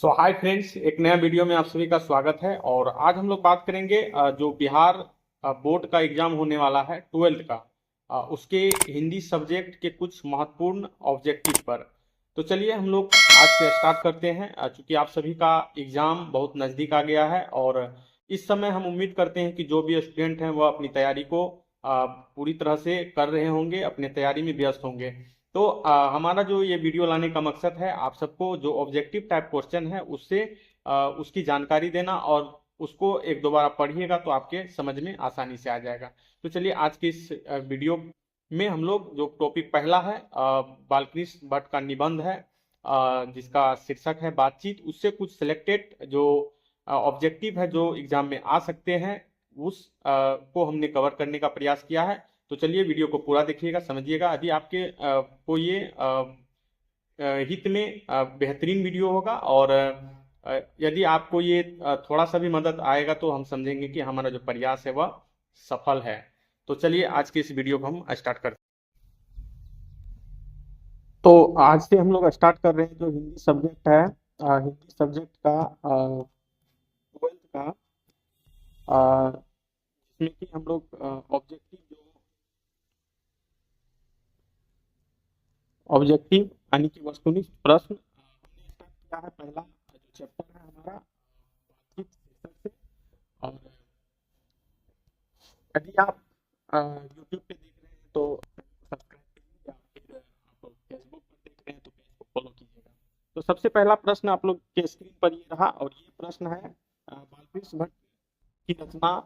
Hi friends, एक नया video में आप सभी का स्वागत है। और आज हम लोग बात करेंगे जो बिहार बोर्ड का एग्जाम होने वाला है 12th का, उसके हिंदी सब्जेक्ट के कुछ महत्वपूर्ण ऑब्जेक्टिव पर। तो चलिए हम लोग आज से स्टार्ट करते हैं। चूंकि आप सभी का एग्जाम बहुत नज़दीक आ गया है और इस समय हम उम्मीद करते हैं कि जो भी स्टूडेंट हैं वह अपनी तैयारी को पूरी तरह से कर रहे होंगे, अपने तैयारी में व्यस्त होंगे। तो हमारा जो ये वीडियो लाने का मकसद है, आप सबको जो ऑब्जेक्टिव टाइप क्वेश्चन है उससे उसकी जानकारी देना, और उसको एक दो बार आप पढ़िएगा तो आपके समझ में आसानी से आ जाएगा। तो चलिए आज की इस वीडियो में हम लोग जो टॉपिक पहला है, बालकृष्ण भट्ट का निबंध है, जिसका शीर्षक है बातचीत, उससे कुछ सिलेक्टेड जो ऑब्जेक्टिव है जो एग्जाम में आ सकते हैं उस को हमने कवर करने का प्रयास किया है। तो चलिए वीडियो को पूरा देखिएगा, समझिएगा। यदि आपके को ये हित में बेहतरीन वीडियो होगा, और यदि आपको ये थोड़ा सा भी मदद आएगा तो हम समझेंगे कि हमारा जो प्रयास है वह सफल है। तो चलिए आज के इस वीडियो को हम स्टार्ट करते हैं। तो आज से हम लोग स्टार्ट कर रहे हैं जो हिंदी सब्जेक्ट है, हिंदी सब्जेक्ट का 12th का, जिसमें कि हम लोग ऑब्जेक्टिव जो ऑब्जेक्टिव यानी कि वस्तुनिष्ठ प्रश्न हमने स्टार्ट किया है। पहला जो चैप्टर है हमारा बातचीत शीर्षक से। और यदि आप यूट्यूब पे देख रहे हैं तो सब्सक्राइब कीजिए, या फिर आप फेसबुक पर देख रहे हैं तो पेज को फॉलो कीजिएगा। तो सबसे पहला प्रश्न आप लोग के स्क्रीन पर ये रहा, और ये प्रश्न है बालकृष्ण भट्ट की रचना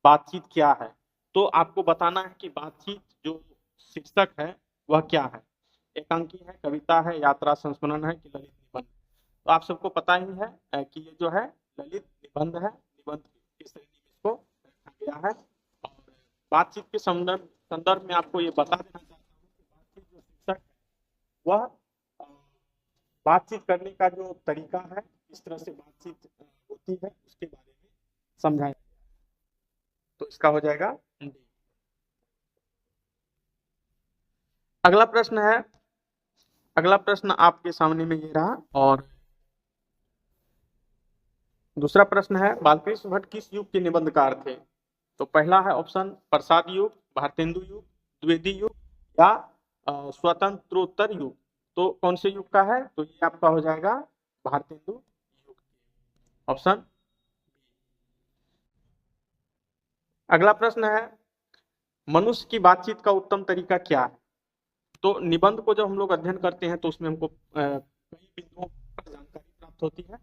बातचीत क्या है। तो आपको बताना है कि बातचीत जो शीर्षक है वह क्या है। एकांकी है, कविता है, यात्रा संस्मरण है कि ललित निबंध। तो आप सबको पता ही है कि ये जो है ललित निबंध है। निबंध की श्रेणी में इसको रखा गया है। और बातचीत के संदर्भ संदर्भ में आपको ये बता देना चाहता हूँ कि बातचीत जो शीर्षक है वह अ, बातचीत करने का जो तरीका है, किस तरह से बातचीत होती है, उसके बारे में समझाया। तो इसका हो जाएगा डी। अगला प्रश्न है, अगला प्रश्न आपके सामने में ये रहा। और दूसरा प्रश्न है, बालकृष्ण भट्ट किस युग के निबंधकार थे। तो पहला है ऑप्शन प्रसाद युग, भारतेंदु युग, द्विवेदी युग, या स्वतंत्रोत्तर युग। तो कौन से युग का है, तो ये आपका हो जाएगा भारतेंदु युग, ऑप्शन। अगला प्रश्न है, मनुष्य की बातचीत का उत्तम तरीका क्या है। तो निबंध को जब हम लोग अध्ययन करते हैं तो उसमें हमको कई बिंदुओं पर जानकारी प्राप्त होती है।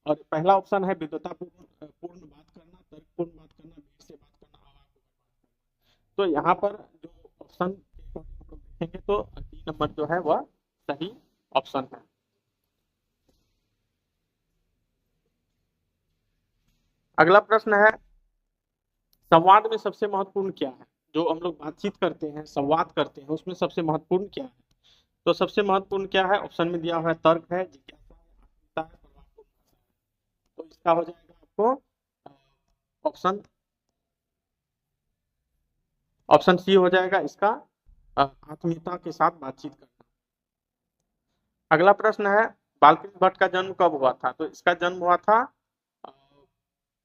और पहला ऑप्शन है विद्वतापूर्ण पूर्ण बात करना, तर्कपूर्ण बात करना, भीड़ से बात करना, आवाज को बढ़ाना। तो यहाँ पर जो ऑप्शन हम लोग देखेंगे तो 3 नंबर जो है वह सही ऑप्शन है। अगला प्रश्न है, संवाद में सबसे महत्वपूर्ण क्या है। जो हम लोग बातचीत करते हैं, संवाद करते हैं, उसमें सबसे महत्वपूर्ण क्या है। तो सबसे महत्वपूर्ण क्या है, ऑप्शन में दिया हुआ है तर्क है, जिज्ञासा है, आत्मीयता है, प्रभावपूर्ण भाषा है। तो इसका हो जाएगा आपको ऑप्शन ऑप्शन सी हो जाएगा इसका, आत्मीयता के साथ बातचीत करना। अगला प्रश्न है, बालकृष्ण भट्ट का जन्म कब हुआ था। तो इसका जन्म हुआ था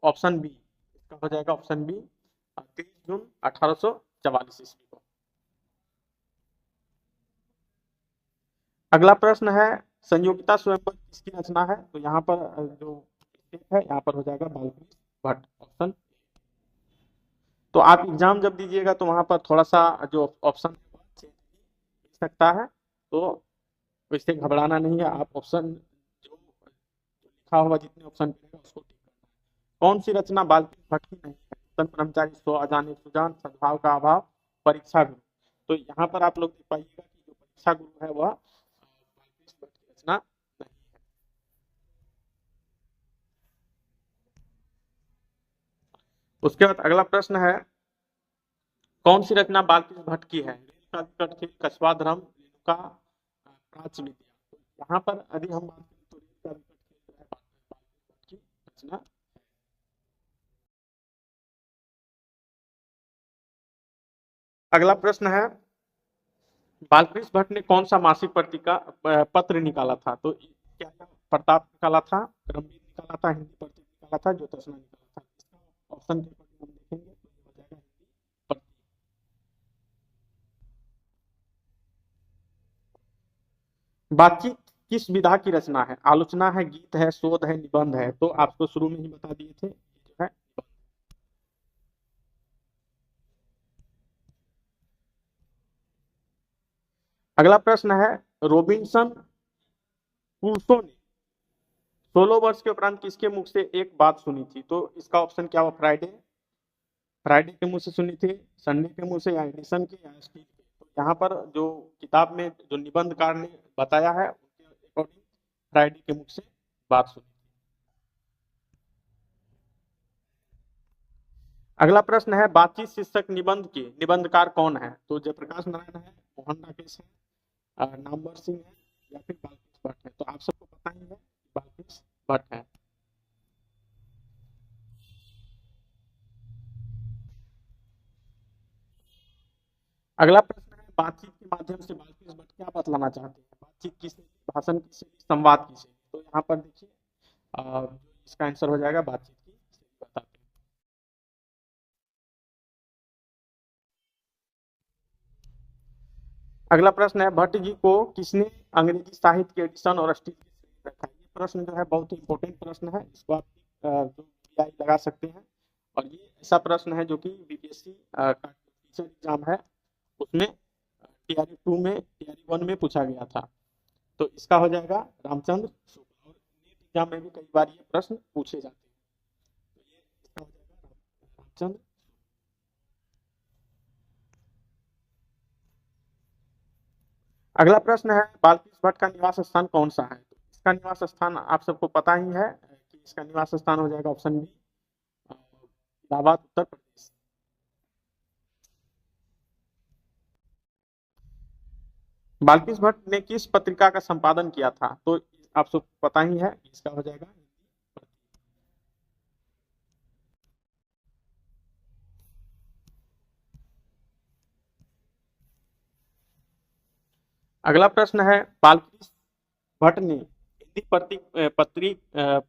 ऑप्शन बी, इसका हो जाएगा ऑप्शन बी 23 जून 1844 ईस्वी को। अगला प्रश्न है, संयोगिता स्वयंवर किसकी रचना है। तो यहाँ पर जो है यहाँ पर हो जाएगा बालकृष्ण भट्ट, ऑप्शन। तो आप एग्जाम जब दीजिएगा तो वहां पर थोड़ा सा जो ऑप्शन चेंज हो सकता है, तो इससे घबराना नहीं है। आप ऑप्शन जो लिखा हुआ जितने ऑप्शन मिलेगा उसको टिक करना है। कौन सी रचना बालकृष्ण भट्ट की नहीं है। तन ब्रह्मचारी, स्व, अजाने सुजान, सद्भाव का अभाव, परीक्षा गुरु। तो यहाँ पर आप लोग देख पाइएगा कि जो परीक्षा गुरु है वह बालकृष्ण भट्ट की रचना नहीं है। उसके बाद अगला प्रश्न है, कौन सी रचना बालकृष्ण भट्ट की है। रेल का विकट खेल, कछवा धर्म, रेणुका प्राच्य विद्या। तो यहाँ पर यदि हम बात करें तो रेल का विकट खेल जो है बालकृष्ण भट्ट की रचना। अगला प्रश्न है, बालकृष्ण भट्ट ने कौन सा मासिक पत्रिका पत्र निकाला था। तो क्या प्रताप निकाला था, क्रमवीर निकाला था, हिंदी प्रतीक निकाला था, ज्योत्सना निकाला था। इसका ऑप्शन के अकॉर्डिंग हम देखेंगे तो ये हो जाएगा हिंदी प्रतीक। बातचीत किस विधा की रचना है? आलोचना है, गीत है, शोध है, निबंध है? तो आपको शुरू में ही बता दिए थे, ये जो है निबंध। अगला प्रश्न है, रोबिन्सन क्रूसो ने 16 वर्ष के उपरांत किसके मुख से एक बात सुनी थी? तो इसका ऑप्शन क्या हुआ? फ्राइडे, फ्राइडे के मुंह से सुनी थी, संडे के मुंह से, या एडिसन के, या स्टील के? तो यहाँ पर जो किताब में जो निबंधकार ने बताया है उसके अकॉर्डिंग फ्राइडे के मुख से बात सुनी। अगला प्रश्न है, बातचीत शीर्षक निबंध के निबंधकार कौन है? तो जयप्रकाश नारायण है, मोहन राकेश है, नामवर सिंह है, या फिर बाल्कीश भट्ट है? तो आप सबको पता ही है बाल्कीश भट्ट है। अगला प्रश्न है, बातचीत के माध्यम से बाल्कीश भट्ट क्या बतलाना चाहते हैं? बातचीत की शैली, भाषण की शैली, संवाद की शैली? तो यहाँ पर देखिए इसका आंसर हो जाएगा बातचीत की शैली बताते हैं। अगला प्रश्न है, भट्ट जी को किसने अंग्रेजी साहित्य के एडिशन और स्टील की श्रेणी में रखा? ये प्रश्न जो है बहुत ही इंपॉर्टेंट प्रश्न है, इसको आप जो PI लगा सकते हैं। और ये ऐसा प्रश्न है जो कि बीपीएससी का टीचर एग्जाम है उसमें टीआरई 2 में, टीआरई 1 में पूछा गया था। तो इसका हो जाएगा रामचंद्र शुक्ल। और नीट एग्जाम में भी कई बार ये प्रश्न पूछे जाते हैं। तो ये इसका हो जाएगा रामचंद्र। अगला प्रश्न है, बाल्कीश भट्ट का निवास स्थान कौन सा है? तो इसका निवास स्थान आप सबको पता ही है कि इसका निवास स्थान हो जाएगा ऑप्शन बी, इलाहाबाद, उत्तर प्रदेश। बाल्कीश भट्ट ने किस पत्रिका का संपादन किया था? तो आप सबको पता ही है, इसका हो जाएगा। अगला प्रश्न है, बाल्कीश भट्ट ने हिंदी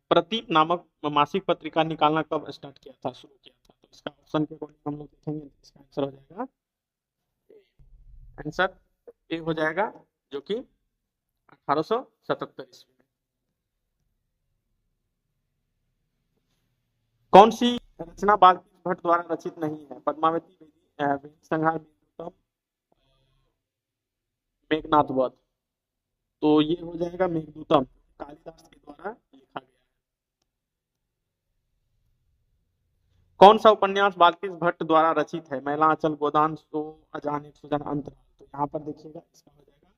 प्रतीक नामक मासिक पत्रिका निकालना कब स्टार्ट किया था, शुरू किया था? तो इसका ऑप्शन के अकॉर्डिंग हम लोग देखेंगे, इसका आंसर हो जाएगा, आंसर ए हो जाएगा, जो कि 1877 ईस्वी में। कौन सी रचना बाल्कीश भट्ट द्वारा रचित नहीं है? पद्मावती, वेदी संहार, मेघदूतम, मेघनाथ वध? तो ये हो जाएगा मेघदूतम, कालिदास के द्वारा लिखा गया है। कौन सा उपन्यास बाल्कीश भट्ट द्वारा रचित है? मैलांचल, गोदान, सो अजान, एक सुजान, अंतराल? तो यहाँ पर देखिएगा, इसका हो जाएगा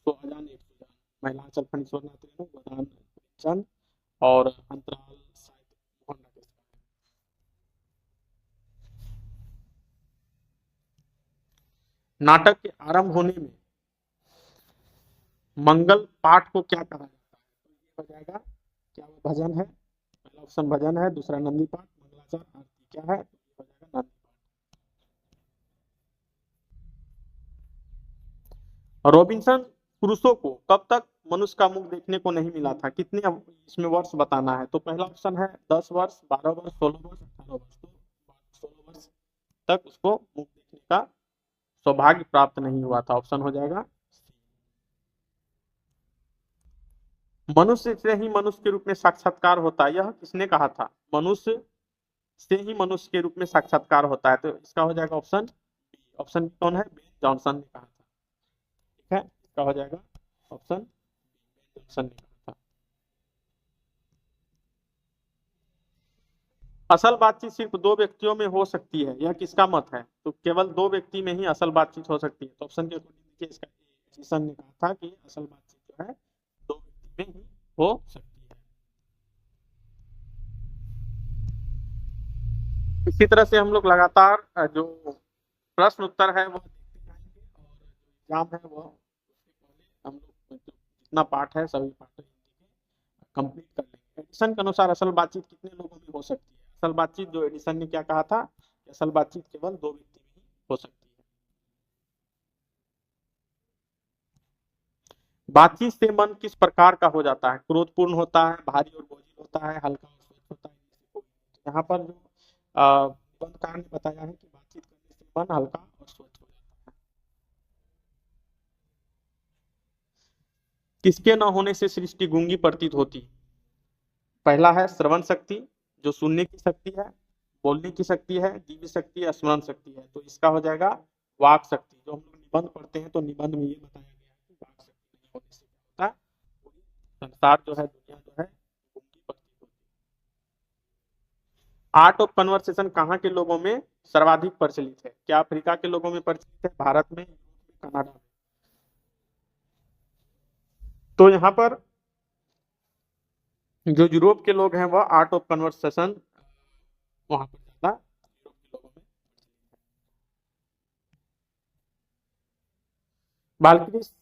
सो अजान, एक सुजान। मैलांचल फणीश्वरनाथ रेणु, गोदान चंद, और अंतराल शायद मोहन राकेश का है। नाटक के आरंभ होने में मंगल पाठ को क्या कहा जाता है? तो ये हो जाएगा, क्या वो भजन है? पहला ऑप्शन भजन है, दूसरा नंदी पाठ, मंगलाचार, आरती क्या है? तो ये हो जाएगा नंदी पाठ। रॉबिन्सन क्रूसो को कब तक मनुष्य का मुख देखने को नहीं मिला था? कितने इसमें वर्ष बताना है? तो पहला ऑप्शन है 10 वर्ष, 12 वर्ष, 16 वर्ष, 18 वर्ष। तो 16 वर्ष तक उसको मुख देखने का सौभाग्य प्राप्त नहीं हुआ था। ऑप्शन हो जाएगा मनुष्य से ही मनुष्य के रूप में साक्षात्कार होता है, यह किसने कहा था? मनुष्य से ही मनुष्य के रूप में साक्षात्कार होता है। तो इसका हो जाएगा ऑप्शन बी। ऑप्शन बी कौन है? बेन जॉनसन ने कहा था। ठीक है, इसका हो जाएगा ऑप्शन बी, बेन जॉनसन ने कहा था। असल बातचीत सिर्फ दो व्यक्तियों में हो सकती है, यह किसका मत है? तो केवल दो व्यक्ति में ही असल बातचीत हो सकती है। तो ऑप्शन के अकॉर्डिंग देखिए, इसका एडिसन ने कहा था कि असल बातचीत जो है दो व्यक्ति में ही हो सकती है। इसी तरह से हम लोग लगातार जो प्रश्न उत्तर है वो देखते जाएंगे, और जो एग्जाम है वो उससे पहले हम लोग जितना पार्ट है सभी पार्ट हिंदी के कंप्लीट कर लेंगे। एडिशन के अनुसार असल बातचीत कितने लोगों में हो सकती है? असल बातचीत जो एडिशन ने क्या कहा था कि असल बातचीत केवल दो व्यक्ति में ही हो सकती है। बातचीत से मन किस प्रकार का हो जाता है? क्रोधपूर्ण होता है, भारी और बोझिल होता है, हल्का और स्वच्छ होता है, यहाँ पर जो निबंधकार ने बताया है कि बातचीत करने से मन हल्का और स्वच्छ हो जाता है। किसके न होने से सृष्टि गूंगी प्रतीत होती? पहला है श्रवण शक्ति, जो सुनने की शक्ति है, बोलने की शक्ति है, जीव शक्ति है, स्मरण शक्ति है। तो इसका हो जाएगा वाक शक्ति। जो हम लोग निबंध पढ़ते हैं तो निबंध में ये बताया गया है कि वाक शक्ति नहीं होने से क्या होता है, पूरी संसार जो है, दुनिया जो है, गूंगी प्रतीत होती है। आर्ट ऑफ कन्वर्सेशन कहाँ के लोगों में सर्वाधिक प्रचलित है? क्या अफ्रीका के लोगों में प्रचलित है, भारत में, कनाडा में? तो यहाँ पर जो यूरोप के लोग हैं वह आर्ट ऑफ कन्वर्सेशन वहां पर ज्यादा यूरोप के लोगों में। बालकृष्ण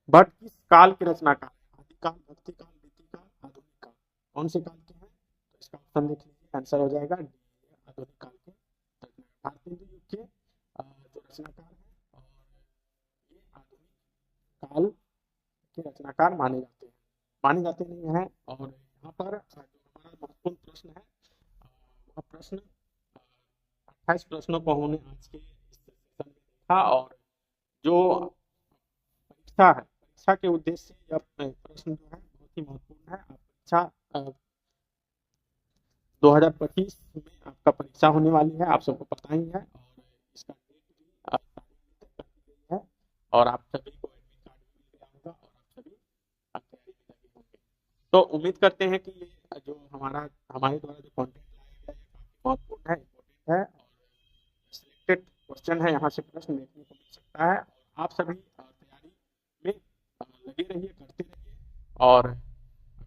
भट्ट किस काल के रचनाकार? आदिकाल, भक्तिकाल, रीतिकाल, आधुनिक काल? कौन से काल के हैं? तो इसका ऑप्शन देख लीजिए, आंसर हो जाएगा डी, आधुनिक काल के रचनाकार। भारतीय युग के जो रचनाकार हैं और ये आधुनिक काल के रचनाकार माने जाते हैं, माने जाते नहीं हैं। और यहाँ पर जो हमारा महत्वपूर्ण प्रश्न है वह प्रश्न 28 प्रश्नों को हमने आज के इस सेशन में देखा। और जो परीक्षा है, परीक्षा के उद्देश्य से यह प्रश्न जो है बहुत ही महत्वपूर्ण है। आप परीक्षा 2025 में आपका परीक्षा होने वाली है, आप सबको पता ही है। और इसका डेट भी तक कर दी गई है और आप सभी को एडमिट कार्ड भी मिल गया होगा और आप सभी तैयारी में लगे होंगे। तो उम्मीद करते हैं कि ये जो हमारे द्वारा जो कंटेंट लाया गया है काफी महत्वपूर्ण है, इम्पोर्टेंट है और सिलेक्टेड क्वेश्चन है, यहाँ से प्रश्न देखने को मिल सकता है। आप सभी तैयारी में लगे रहिए, करते रहिए। और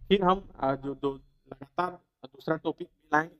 फिर हम जो लगातार दूसरा टॉपिक लाएंगे।